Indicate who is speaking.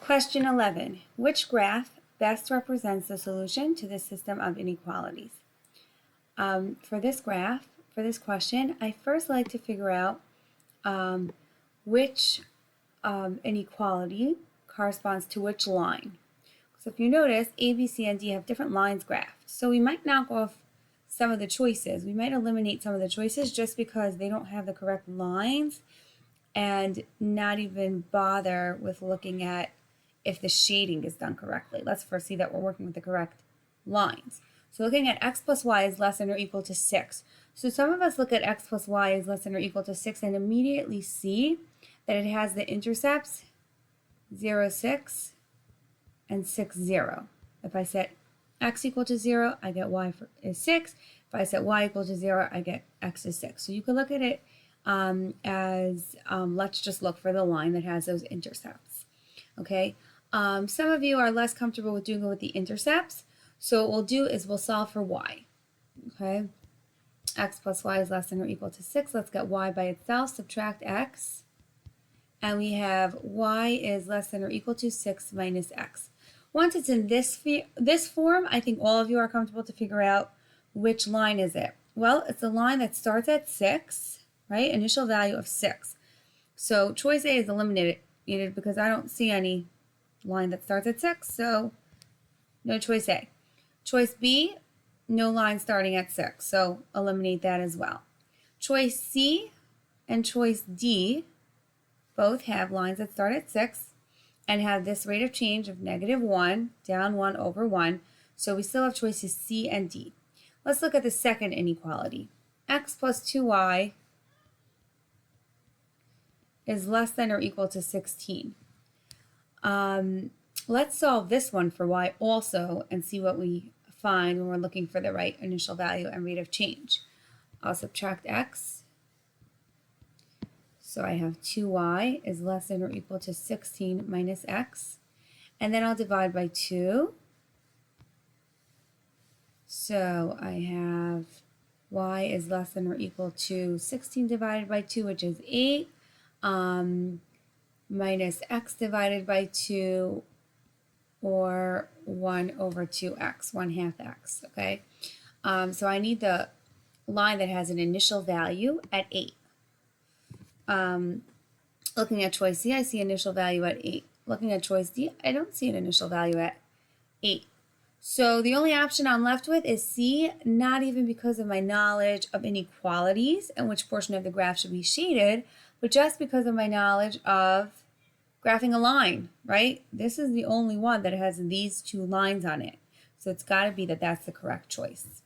Speaker 1: Question 11. Which graph best represents the solution to the system of inequalities? For this graph, for this question, I first like to figure out which inequality corresponds to which line. So if you notice, A, B, C, and D have different lines graphed. So we might knock off some of the choices. We might eliminate some of the choices just because they don't have the correct lines and not even bother with looking at if the shading is done correctly. Let's first see that we're working with the correct lines. So looking at x plus y is less than or equal to 6. So some of us look at x plus y is less than or equal to 6 and immediately see that it has the intercepts 0, 6, and 6, 0. If I set x equal to 0, I get y is 6. If I set y equal to 0, I get x is 6. So you can look at it as, let's just look for the line that has those intercepts. Okay. Some of you are less comfortable with doing it with the intercepts. So what we'll do is we'll solve for y. Okay. X plus y is less than or equal to 6. Let's get y by itself. Subtract x. And we have y is less than or equal to 6 minus x. Once it's in this form, I think all of you are comfortable to figure out which line is it. Well, it's a line that starts at 6, right? Initial value of 6. So choice A is eliminated because I don't see any line that starts at 6, so no choice A. Choice B, no line starting at 6, so eliminate that as well. Choice C and choice D both have lines that start at 6 and have this rate of change of -1, down 1 over 1, so we still have choices C and D. Let's look at the second inequality. X plus 2y is less than or equal to 16. Let's solve this one for y also and see what we find when we're looking for the right initial value and rate of change. I'll subtract x. So I have 2y is less than or equal to 16 minus x. And then I'll divide by 2. So I have y is less than or equal to 16 divided by 2, which is 8, minus x divided by 2, or 1 over 2x, 1/2 x, okay? So I need the line that has an initial value at 8. Looking at choice C, I see initial value at 8. Looking at choice D, I don't see an initial value at 8. So the only option I'm left with is C, not even because of my knowledge of inequalities and which portion of the graph should be shaded, but just because of my knowledge of graphing a line, right? This is the only one that has these two lines on it. So it's got to be that that's the correct choice.